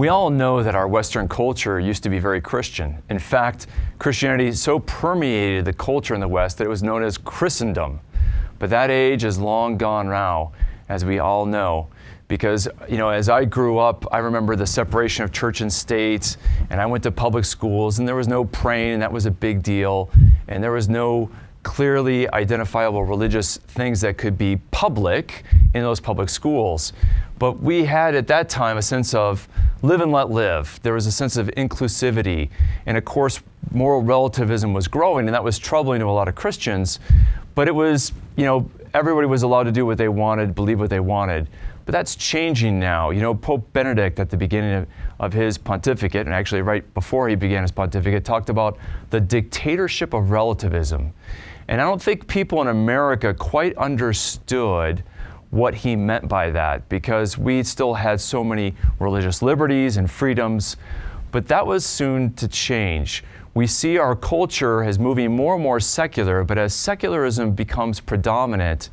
We all know that our Western culture used to be very Christian. In fact, Christianity so permeated the culture in the West that it was known as Christendom. But that age is long gone now, as we all know. Because, as I grew up, I remember the separation of church and state, and I went to public schools, and there was no praying, and that was a big deal. And there was no clearly identifiable religious things that could be public in those public schools. But we had at that time a sense of live and let live. There was a sense of inclusivity. And of course, moral relativism was growing, and that was troubling to a lot of Christians. But it was, everybody was allowed to do what they wanted, believe what they wanted. But that's changing now. Pope Benedict at the beginning of his pontificate, and actually right before he began his pontificate, talked about the dictatorship of relativism. And I don't think people in America quite understood what he meant by that, because we still had so many religious liberties and freedoms, but that was soon to change. We see our culture as moving more and more secular, but as secularism becomes predominant,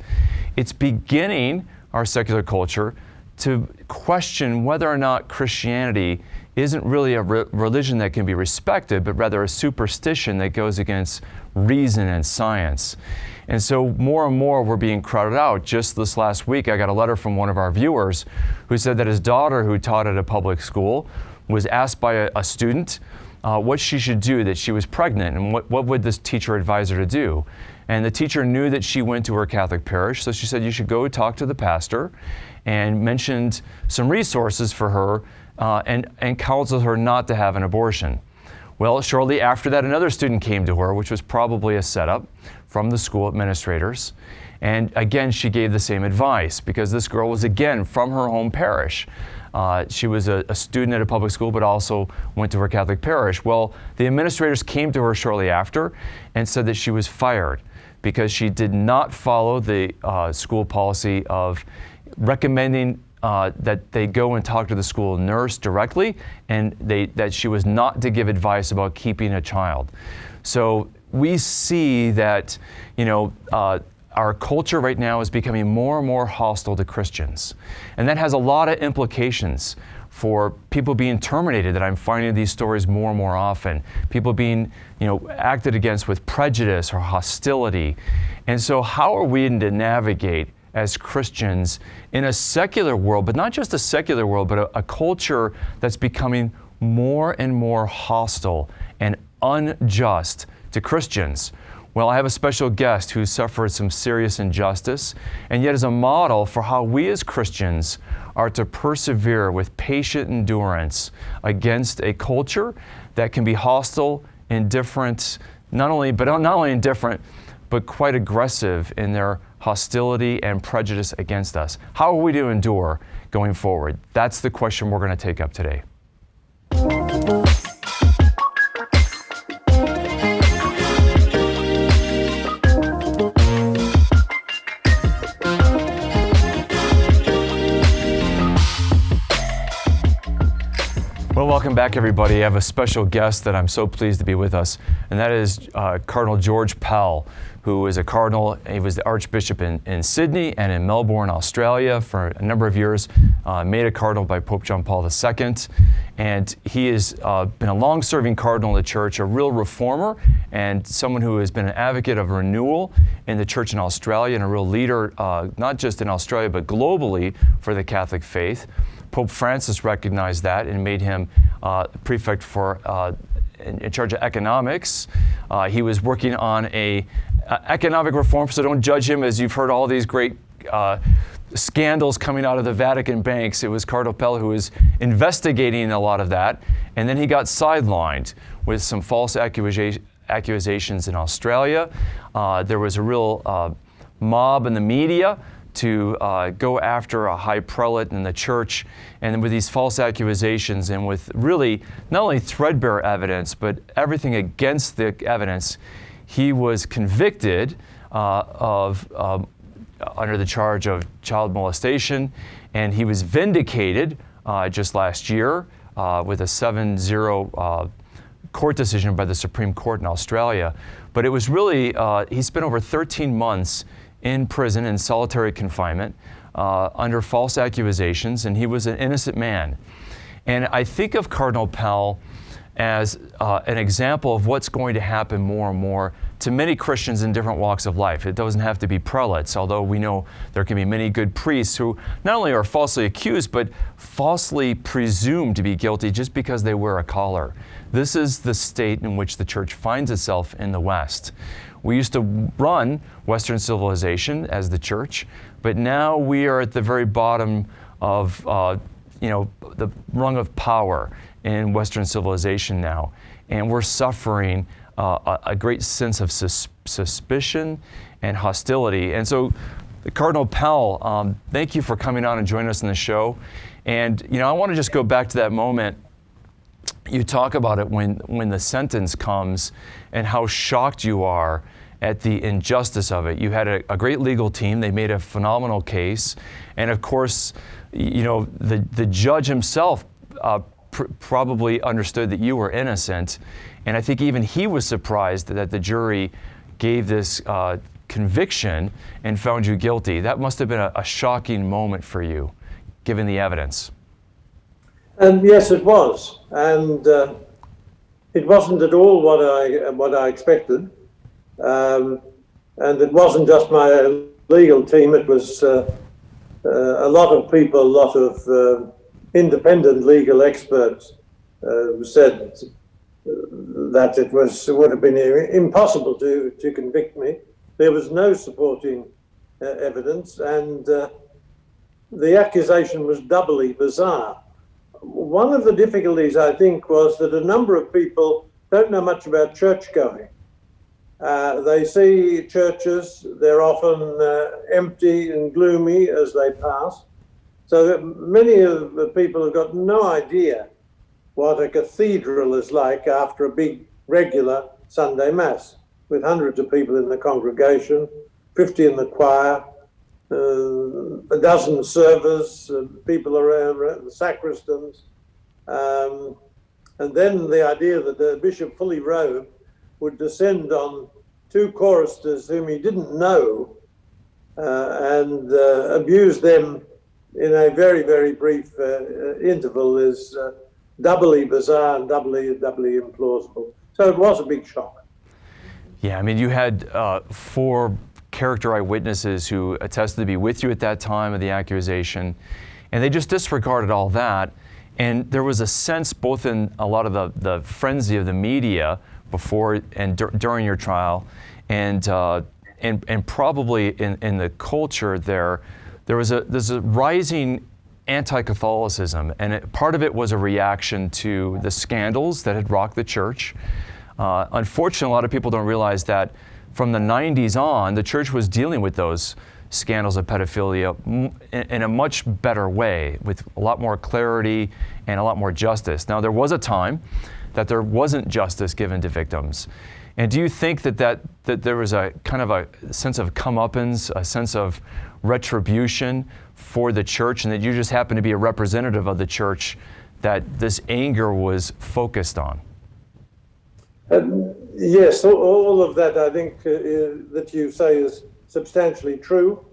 it's beginning, our secular culture, to question whether or not Christianity isn't really a religion that can be respected, but rather a superstition that goes against reason and science. And so more and more we're being crowded out. Just this last week, I got a letter from one of our viewers who said that his daughter, who taught at a public school, was asked by a student what she should do, that she was pregnant, and what would this teacher advise her to do. And the teacher knew that she went to her Catholic parish, so she said, you should go talk to the pastor, and mentioned some resources for her and counseled her not to have an abortion. Well, shortly after that, another student came to her, which was probably a setup from the school administrators. And again, she gave the same advice, because this girl was, again, from her home parish. She was a student at a public school, but also went to her Catholic parish. Well, the administrators came to her shortly after and said that she was fired because she did not follow the school policy of recommending that they go and talk to the school nurse directly, and that she was not to give advice about keeping a child. So we see that, our culture right now is becoming more and more hostile to Christians. And that has a lot of implications for people being terminated, that I'm finding these stories more and more often. People being, acted against with prejudice or hostility. And so how are we to navigate as Christians in a secular world, but not just a secular world, but a culture that's becoming more and more hostile and unjust to Christians? Well, I have a special guest who suffered some serious injustice, and yet is a model for how we as Christians are to persevere with patient endurance against a culture that can be hostile, indifferent, not only indifferent, but quite aggressive in their hostility and prejudice against us. How are we to endure going forward? That's the question we're going to take up today. Well, welcome back, everybody. I have a special guest that I'm so pleased to be with us, and that is Cardinal George Pell, who is a cardinal. He was the Archbishop in Sydney and in Melbourne, Australia for a number of years, made a cardinal by Pope John Paul II. And he has been a long-serving cardinal in the church, a real reformer, and someone who has been an advocate of renewal in the church in Australia, and a real leader, not just in Australia, but globally for the Catholic faith. Pope Francis recognized that and made him prefect for in charge of economics. He was working on a economic reform, so don't judge him, as you've heard all these great scandals coming out of the Vatican banks. It was Cardinal Pell who was investigating a lot of that, and then he got sidelined with some false accusations in Australia. There was a real mob in the media to go after a high prelate in the church, and with these false accusations and with really not only threadbare evidence, but everything against the evidence, he was convicted under the charge of child molestation, and he was vindicated just last year with a 7-0 court decision by the Supreme Court in Australia. But it was really, he spent over 13 months in prison in solitary confinement under false accusations, and he was an innocent man. And I think of Cardinal Pell as an example of what's going to happen more and more to many Christians in different walks of life. It doesn't have to be prelates, although we know there can be many good priests who not only are falsely accused, but falsely presumed to be guilty just because they wear a collar. This is the state in which the church finds itself in the West. We used to run Western civilization as the church, but now we are at the very bottom of the rung of power in Western civilization now, and we're suffering a great sense of suspicion and hostility. And so, Cardinal Pell, thank you for coming on and joining us in the show. And I want to just go back to that moment. You talk about it when the sentence comes and how shocked you are at the injustice of it. You had a great legal team. They made a phenomenal case. And of course, the judge himself probably understood that you were innocent. And I think even he was surprised that the jury gave this conviction and found you guilty. That must have been a shocking moment for you, given the evidence. Yes, it was. And it wasn't at all what I expected. And it wasn't just my legal team. It was a lot of people, a lot of independent legal experts said that it would have been impossible to convict me. There was no supporting evidence, and the accusation was doubly bizarre. One of the difficulties, I think, was that a number of people don't know much about church going. They see churches, they're often empty and gloomy as they pass. So that many of the people have got no idea what a cathedral is like after a big regular Sunday Mass, with hundreds of people in the congregation, 50 in the choir, a dozen servers, people around the sacristans, and then the idea that the bishop, fully robed, would descend on two choristers whom he didn't know and abuse them in a very, very brief interval is doubly bizarre and doubly implausible. So it was a big shock. Yeah, I mean, you had 4 character eyewitnesses who attested to be with you at that time of the accusation, and they just disregarded all that. And there was a sense, both in a lot of the frenzy of the media before and during your trial, and probably in the culture there's a rising anti-Catholicism, and part of it was a reaction to the scandals that had rocked the church. Unfortunately, a lot of people don't realize that from the 90s on, the church was dealing with those scandals of pedophilia in a much better way, with a lot more clarity and a lot more justice. Now, there was a time that there wasn't justice given to victims. And do you think that there was a kind of a sense of comeuppance, a sense of retribution for the church, and that you just happen to be a representative of the church that this anger was focused on? Yes, all of that I think that you say is substantially true.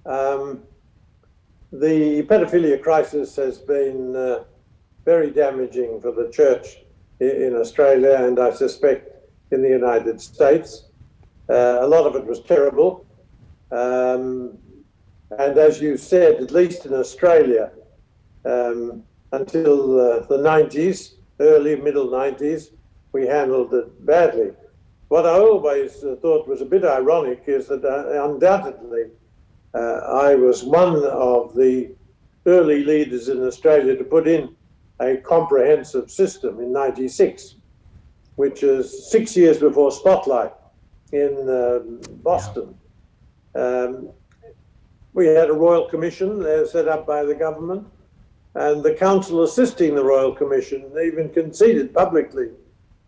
The pedophilia crisis has been very damaging for the church in Australia, and I suspect in the United States. A lot of it was terrible. And as you said, at least in Australia, until the 90s, early, middle 90s, we handled it badly. What I always thought was a bit ironic is that undoubtedly I was one of the early leaders in Australia to put in a comprehensive system in 96, which is 6 years before Spotlight in Boston. We had a Royal Commission set up by the government, and the council assisting the Royal Commission even conceded publicly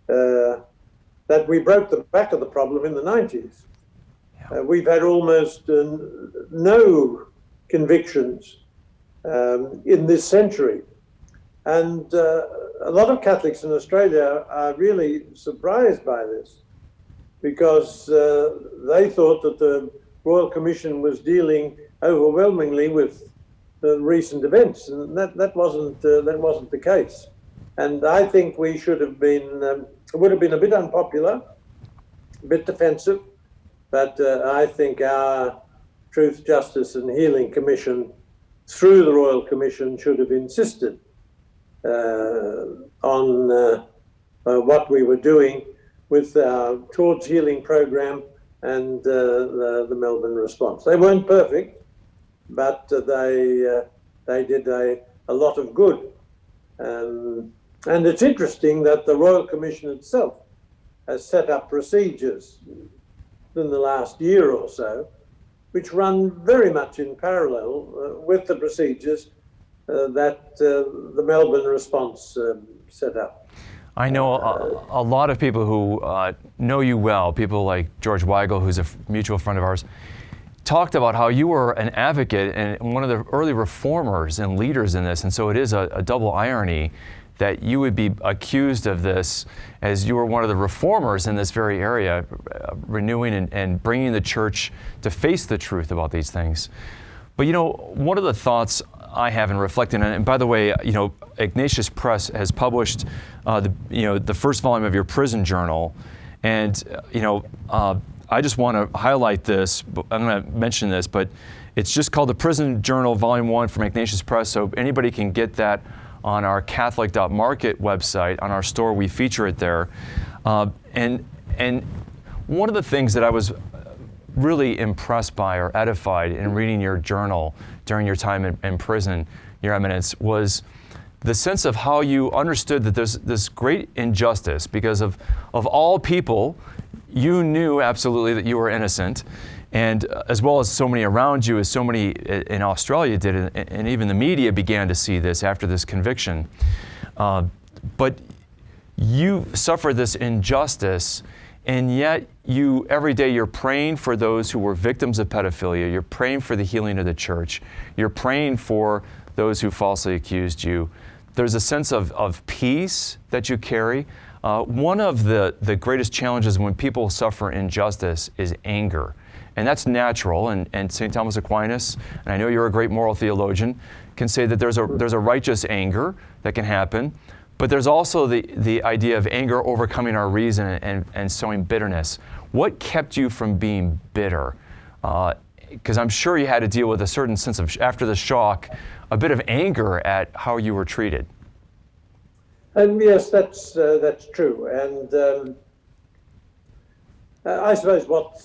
that we broke the back of the problem in the 90s. We've had almost no convictions in this century. And a lot of Catholics in Australia are really surprised by this, because they thought that the Royal Commission was dealing overwhelmingly with recent events, and that wasn't the case. And I think we should have been, it would have been a bit unpopular, a bit defensive, but I think our Truth, Justice and Healing Commission, through the Royal Commission, should have insisted on what we were doing with our Towards Healing program and the Melbourne response. They weren't perfect, but they did a lot of good. And it's interesting that the Royal Commission itself has set up procedures in the last year or so, which run very much in parallel with the procedures that the Melbourne response set up. I know a lot of people who know you well, people like George Weigel, who's a mutual friend of ours, talked about how you were an advocate and one of the early reformers and leaders in this. And so it is a double irony that you would be accused of this as you were one of the reformers in this very area, renewing and bringing the church to face the truth about these things. But one of the thoughts I have in reflecting on it, and by the way, Ignatius Press has published the first volume of your prison journal, and I just want to highlight this. I'm going to mention this, but it's just called the Prison Journal Volume 1 from Ignatius Press, so anybody can get that on our Catholic.market website. On our store, we feature it there. And one of the things that I was really impressed by or edified in reading your journal during your time in prison, Your Eminence, was the sense of how you understood that there's this great injustice because of all people. You knew absolutely that you were innocent, and as well as so many around you, as so many in Australia did, and even the media began to see this after this conviction. But you suffered this injustice, and yet every day you're praying for those who were victims of pedophilia. You're praying for the healing of the church. You're praying for those who falsely accused you. There's a sense of peace that you carry. One of the greatest challenges when people suffer injustice is anger. And that's natural, and St. Thomas Aquinas, and I know you're a great moral theologian, can say that there's a righteous anger that can happen, but there's also the idea of anger overcoming our reason and sowing bitterness. What kept you from being bitter? Because I'm sure you had to deal with a certain sense of, after the shock, a bit of anger at how you were treated. Yes, that's true, and I suppose what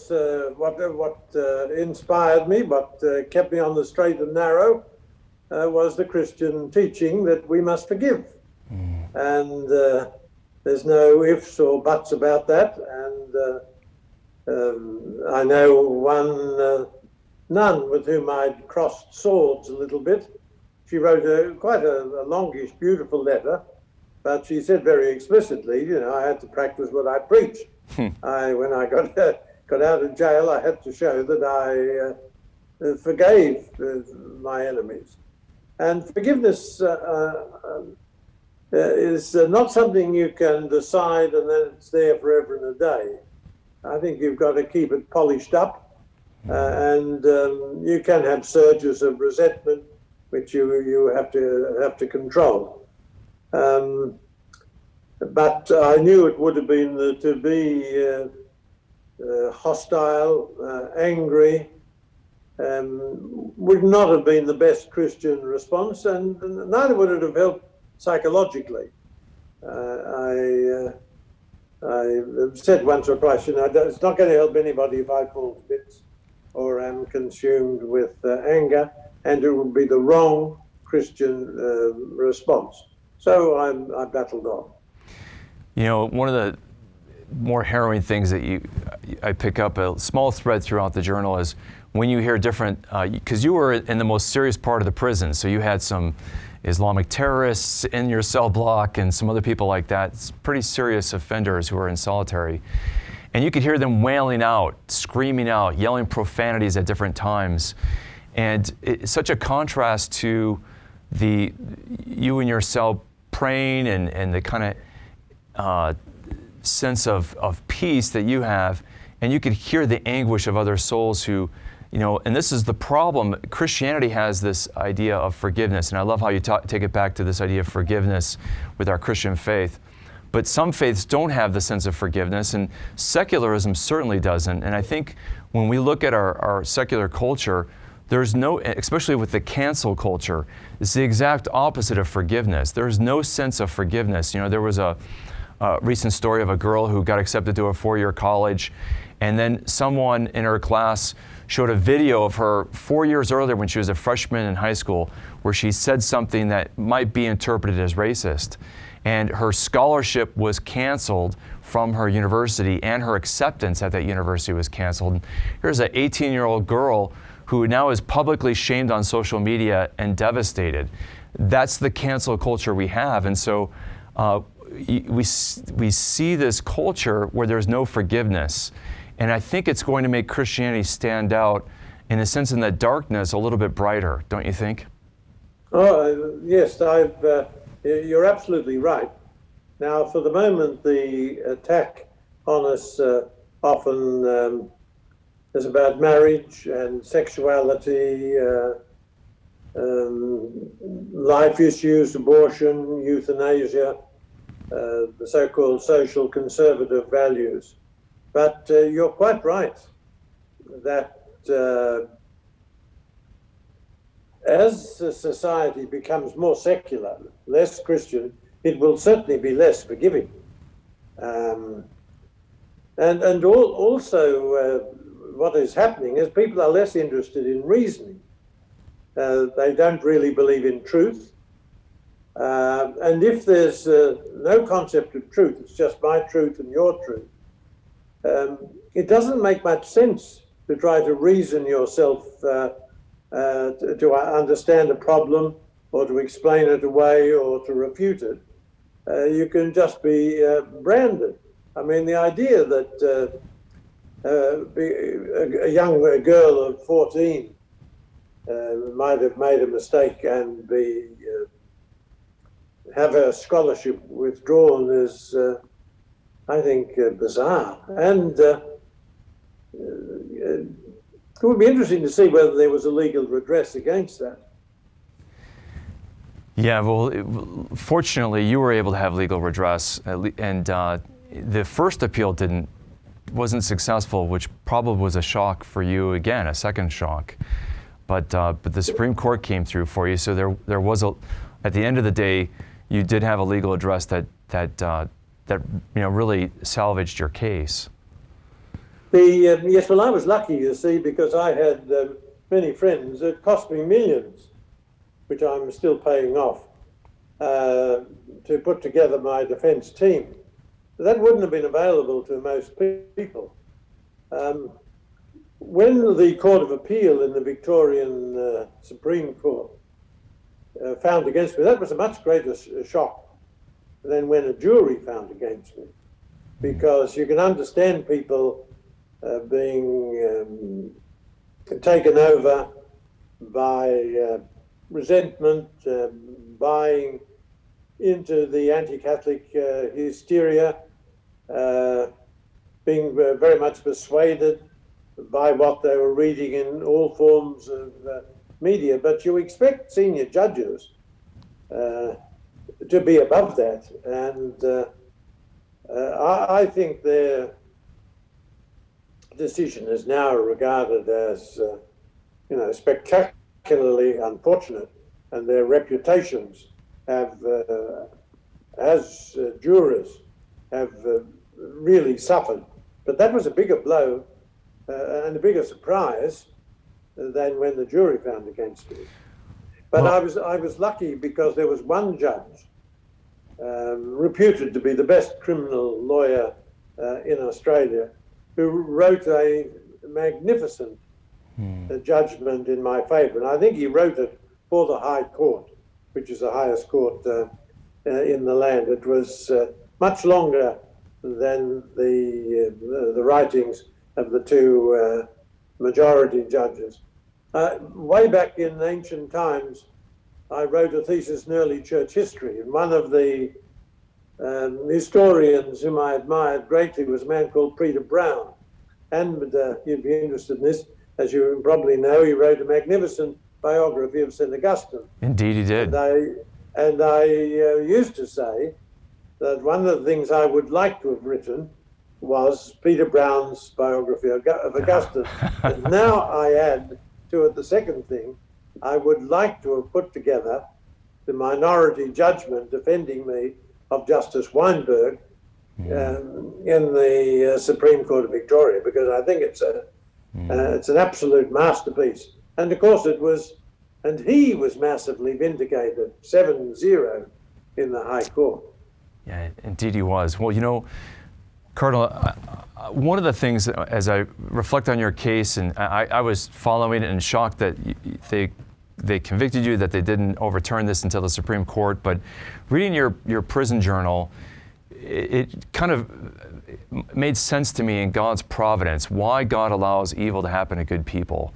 inspired me, what kept me on the straight and narrow, was the Christian teaching that we must forgive, and there's no ifs or buts about that. And I know one nun with whom I'd crossed swords a little bit. She wrote quite a longish, beautiful letter. But she said very explicitly, I had to practice what I preached. When I got out of jail, I had to show that I forgave my enemies. And forgiveness is not something you can decide and then it's there forever and a day. I think you've got to keep it polished up, and you can have surges of resentment, which you have to control. But I knew it would have been to be hostile, angry, would not have been the best Christian response, and neither would it have helped psychologically. I said once or twice, it's not going to help anybody if I fall to bits or am consumed with anger, and it would be the wrong Christian response. So I battled on. One of the more harrowing things that I pick up, a small thread throughout the journal, is when you hear different, because you were in the most serious part of the prison, so you had some Islamic terrorists in your cell block and some other people like that, pretty serious offenders who were in solitary. And you could hear them wailing out, screaming out, yelling profanities at different times. And it's such a contrast to you in your cell praying and the kind of sense of peace that you have, and you could hear the anguish of other souls who You know, and this is the problem. Christianity has this idea of forgiveness, and I love how you take it back to this idea of forgiveness with our Christian faith. But some faiths don't have the sense of forgiveness, and secularism certainly doesn't. And I think when we look at our secular culture, there's no, especially with the cancel culture, it's the exact opposite of forgiveness. There's no sense of forgiveness. You know, there was a recent story of a girl who got accepted to a 4-year college, and then someone in her class showed a video of her 4 years earlier when she was a freshman in high school, where she said something that might be interpreted as racist. And her scholarship was canceled from her university, and her acceptance at that university was canceled. And here's an 18-year-old girl who now is publicly shamed on social media and devastated. That's the cancel culture we have. And so we see this culture where there's no forgiveness. And I think it's going to make Christianity stand out, in a sense, in that darkness a little bit brighter, don't you think? Oh, yes, you're absolutely right. Now, for the moment, the attack on us often is about marriage and sexuality, life issues, abortion, euthanasia, the so-called social conservative values. But you're quite right that as the society becomes more secular, less Christian, it will certainly be less forgiving. And also what is happening is people are less interested in reasoning. They don't really believe in truth. And if there's no concept of truth, it's just my truth and your truth, it doesn't make much sense to try to reason yourself to understand a problem, or to explain it away, or to refute it. You can just be branded. I mean, the idea that a young girl of 14 might have made a mistake and have her scholarship withdrawn is, I think, bizarre. And it would be interesting to see whether there was a legal redress against that. Yeah, well, fortunately, you were able to have legal redress, and the first appeal wasn't successful, which probably was a shock for you again, a second shock. But the Supreme Court came through for you, so there was at the end of the day, you did have a legal redress that really salvaged your case. Yes, well, I was lucky, you see, because I had many friends. It cost me millions, which I'm still paying off, to put together my defence team. That wouldn't have been available to most people. When the Court of Appeal in the Victorian Supreme Court found against me, that was a much greater shock than when a jury found against me, because you can understand people being taken over by resentment, buying into the anti-Catholic hysteria, being very much persuaded by what they were reading in all forms of media. But you expect senior judges to be above that, and I think their decision is now regarded as, spectacularly unfortunate, and their reputations have, as jurors, have really suffered. But that was a bigger blow and a bigger surprise than when the jury found against me. But well, I was lucky because there was one judge, reputed to be the best criminal lawyer in Australia, who wrote a magnificent judgment in my favour. And I think he wrote it for the High Court, which is the highest court in the land. It was much longer than the writings of the two majority judges. Way back in ancient times, I wrote a thesis in early church history, and one of the historians whom I admired greatly was a man called Peter Brown. And you'd be interested in this. as you probably know, he wrote a magnificent biography of St. Augustine. Indeed, he did. And I used to say that one of the things I would like to have written was Peter Brown's biography of Augustine. And now I add to it the second thing. I would like to have put together the minority judgment defending me of Justice Weinberg in the Supreme Court of Victoria, because I think it's an absolute masterpiece. And of course it was, and he was massively vindicated, 7-0 in the High Court. Yeah, indeed he was. Well, you know, Cardinal, one of the things as I reflect on your case, and I was following it and shocked that they convicted you, that they didn't overturn this until the Supreme Court, but reading your prison journal, it kind of made sense to me in God's providence, why God allows evil to happen to good people.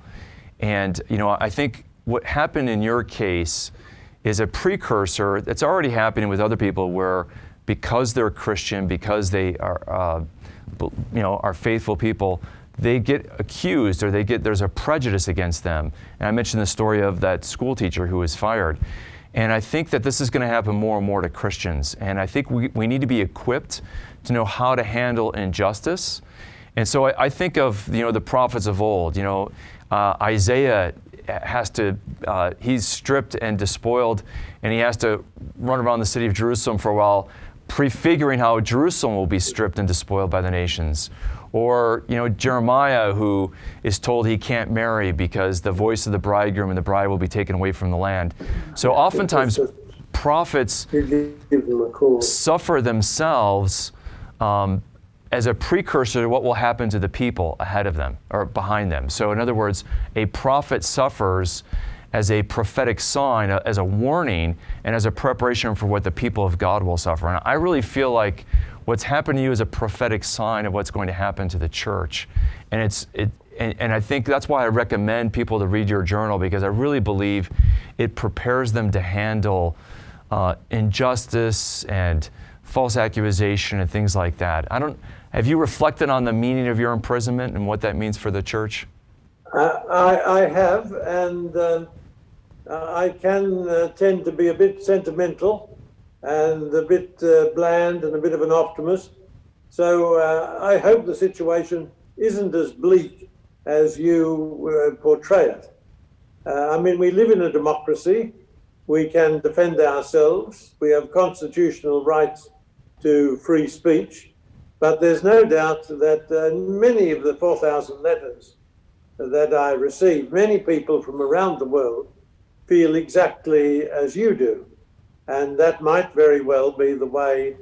And, you know, I think what happened in your case is a precursor that's already happening with other people where because they're Christian, because they are, are faithful people, they get accused or there's a prejudice against them. And I mentioned the story of that school teacher who was fired. And I think that this is going to happen more and more to Christians. And I think we need to be equipped to know how to handle injustice. And so I think of, the prophets of old. Isaiah has to, he's stripped and despoiled, and he has to run around the city of Jerusalem for a while, prefiguring how Jerusalem will be stripped and despoiled by the nations. Or, Jeremiah, who is told he can't marry because the voice of the bridegroom and the bride will be taken away from the land. So oftentimes prophets suffer themselves as a precursor to what will happen to the people ahead of them or behind them. So in other words, a prophet suffers as a prophetic sign, as a warning, and as a preparation for what the people of God will suffer. And I really feel like what's happened to you is a prophetic sign of what's going to happen to the church. And I think that's why I recommend people to read your journal, because I really believe it prepares them to handle injustice and false accusation and things like that. Have you reflected on the meaning of your imprisonment and what that means for the church? I have, and I can tend to be a bit sentimental and a bit bland and a bit of an optimist. So I hope the situation isn't as bleak as you portray it. We live in a democracy. We can defend ourselves. We have constitutional rights to free speech. But there's no doubt that many of the 4,000 letters that I received, many people from around the world feel exactly as you do. And that might very well be the way,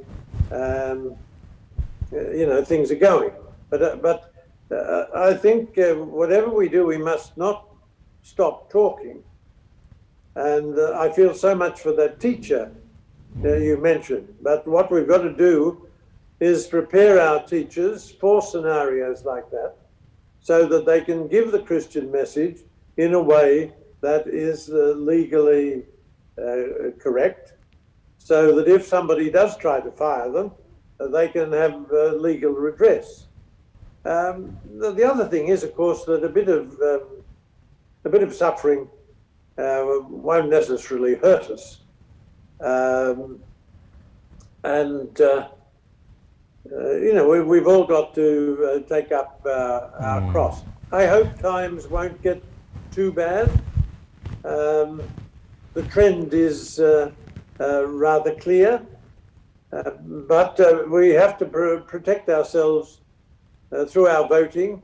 things are going. But I think whatever we do, we must not stop talking. And I feel so much for that teacher you mentioned. But what we've got to do is prepare our teachers for scenarios like that, so that they can give the Christian message in a way that is legally correct, so that if somebody does try to fire them, they can have legal redress. The other thing is, of course, that a bit of suffering won't necessarily hurt us, we've all got to take up our cross. I hope times won't get too bad. The trend is rather clear, but we have to protect ourselves through our voting.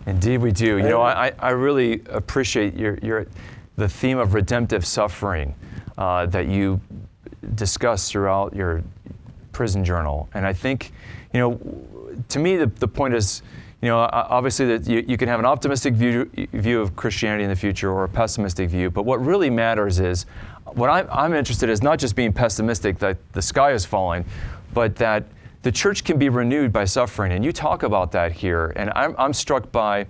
Indeed we do. I really appreciate the theme of redemptive suffering that you discuss throughout your prison journal. And I think, to me, the point is, obviously that you can have an optimistic view of Christianity in the future or a pessimistic view, but what really matters is, what I'm interested in is not just being pessimistic that the sky is falling, but that the church can be renewed by suffering. And you talk about that here. And I'm struck by,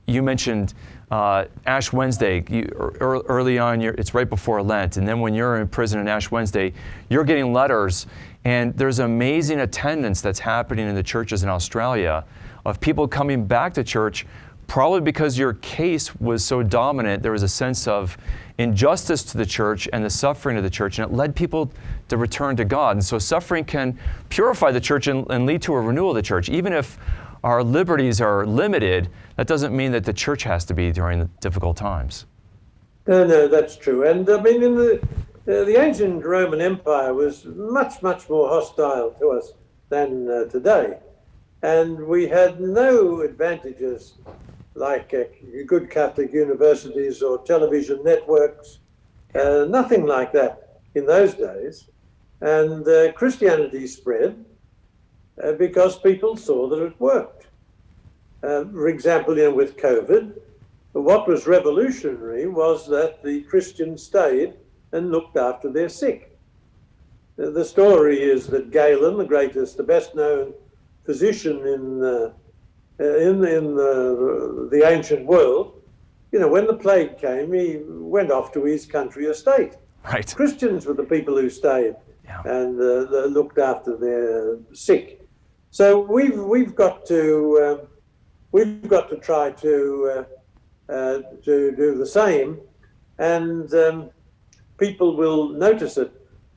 you mentioned Ash Wednesday, early on, it's right before Lent, and then when you're in prison on Ash Wednesday, you're getting letters, and there's amazing attendance that's happening in the churches in Australia of people coming back to church, probably because your case was so dominant. There was a sense of injustice to the church and the suffering of the church, and it led people to return to God. And so suffering can purify the church and lead to a renewal of the church. Even if our liberties are limited, that doesn't mean that the church has to be during the difficult times. No, that's true. And I mean, in the ancient Roman Empire was much, much more hostile to us than today. And we had no advantages like good Catholic universities or television networks, nothing like that in those days. And Christianity spread because people saw that it worked. For example, with COVID, what was revolutionary was that the Christians stayed and looked after their sick. The story is that Galen, the best known physician in the ancient world, when the plague came, he went off to his country estate. Right. Christians were the people who stayed and looked after their sick. So we've got to try to do the same, and people will notice it.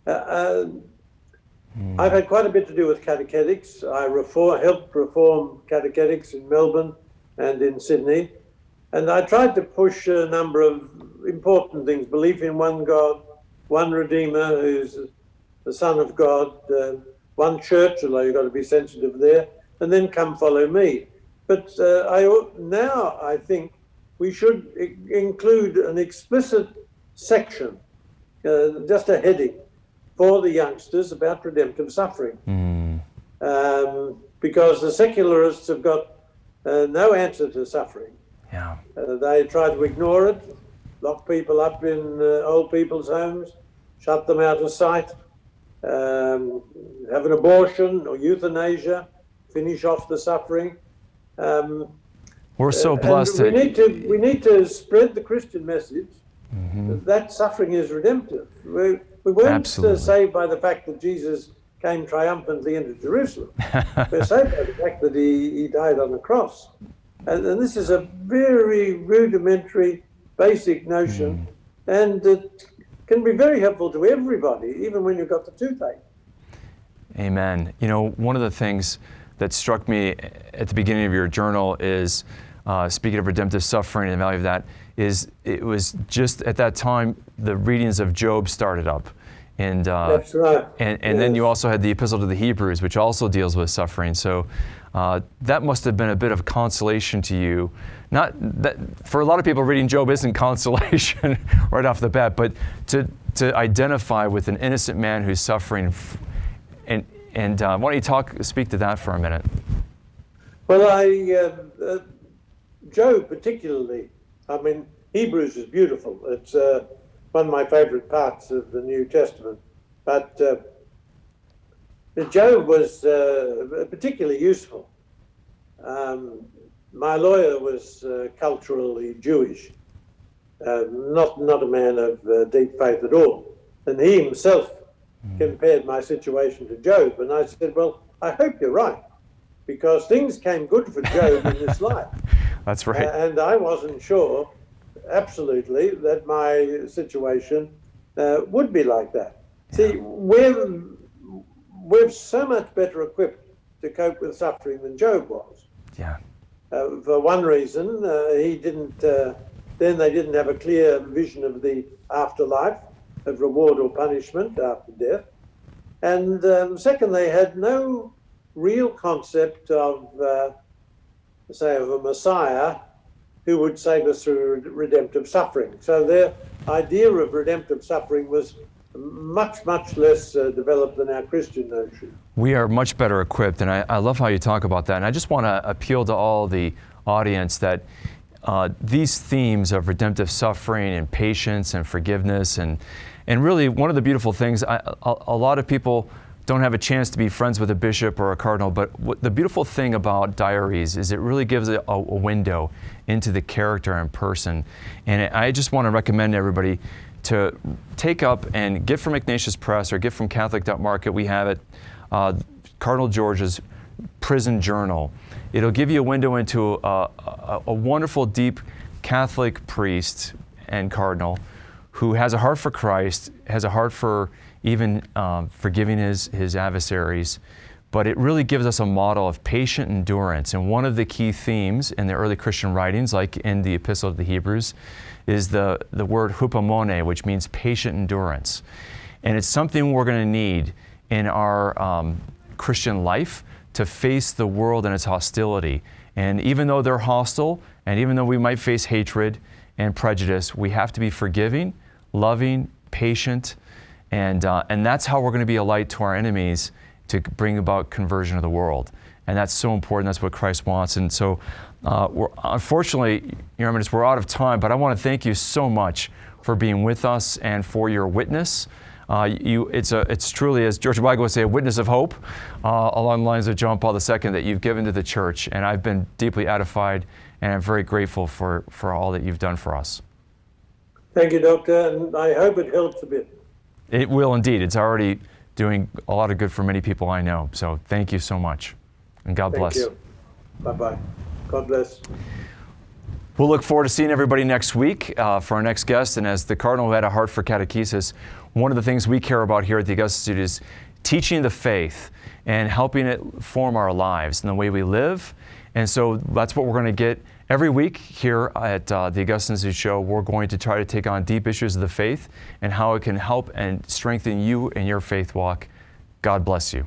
I've had quite a bit to do with catechetics. I helped reform catechetics in Melbourne and in Sydney, and I tried to push a number of important things: belief in one God, one Redeemer who's the Son of God, one church, although you've got to be sensitive there, and then come follow me. But I think we should include an explicit section, just a heading, for the youngsters about redemptive suffering. Because the secularists have got no answer to suffering. Yeah. They try to ignore it, lock people up in old people's homes, shut them out of sight, have an abortion or euthanasia, finish off the suffering. We're so blessed. We need to spread the Christian message that suffering is redemptive. We weren't saved by the fact that Jesus came triumphantly into Jerusalem. We're saved by the fact that he died on the cross. And this is a very rudimentary, basic notion, and it can be very helpful to everybody, even when you've got the toothache. Amen. One of the things that struck me at the beginning of your journal is, speaking of redemptive suffering and the value of that, is it was just at that time the readings of Job started up. And, that's right. And then you also had the Epistle to the Hebrews, which also deals with suffering. So that must have been a bit of consolation to you. Not that for a lot of people, reading Job isn't consolation right off the bat, but to identify with an innocent man who's suffering. And why don't you speak to that for a minute? Well, Job particularly. I mean, Hebrews is beautiful. It's one of my favorite parts of the New Testament. But Job was particularly useful. My lawyer was culturally Jewish, not a man of deep faith at all. And he himself compared my situation to Job. And I said, well, I hope you're right, because things came good for Job in this life. That's right. And I wasn't sure, absolutely, that my situation would be like that. See, we're so much better equipped to cope with suffering than Job was. Yeah. For one reason, they didn't have a clear vision of the afterlife, of reward or punishment after death. And second, they had no real concept of, of a Messiah who would save us through redemptive suffering. So their idea of redemptive suffering was much, much less developed than our Christian notion. We are much better equipped, and I love how you talk about that. And I just want to appeal to all the audience that these themes of redemptive suffering and patience and forgiveness and really one of the beautiful things, a lot of people don't have a chance to be friends with a bishop or a cardinal, but the beautiful thing about diaries is it really gives a window into the character and person. And I just want to recommend everybody to take up and get from Ignatius Press or get from Catholic.market. We have it, Cardinal George's Prison Journal. It'll give you a window into a wonderful, deep Catholic priest and cardinal who has a heart for Christ, has a heart for even forgiving his adversaries. But it really gives us a model of patient endurance. And one of the key themes in the early Christian writings, like in the Epistle to the Hebrews, is the word hupomone, which means patient endurance. And it's something we're going to need in our Christian life to face the world and its hostility. And even though they're hostile, and even though we might face hatred and prejudice, we have to be forgiving, loving, patient, and that's how we're going to be a light to our enemies to bring about conversion of the world. And that's so important. That's what Christ wants. And so, unfortunately, Your Eminence, we're out of time, but I want to thank you so much for being with us and for your witness. It's truly, as George Weigel would say, a witness of hope along the lines of John Paul II that you've given to the church. And I've been deeply edified, and I'm very grateful for all that you've done for us. Thank you, Doctor, and I hope it helps a bit. It will indeed. It's already doing a lot of good for many people I know. So thank you so much, and God bless. Thank you. Bye-bye. God bless. We'll look forward to seeing everybody next week for our next guest. And as the Cardinal who had a heart for catechesis, one of the things we care about here at the Augustine Institute is teaching the faith and helping it form our lives and the way we live. And so that's what we're going to get every week here at the Augustine Institute Show. We're going to try to take on deep issues of the faith and how it can help and strengthen you in your faith walk. God bless you.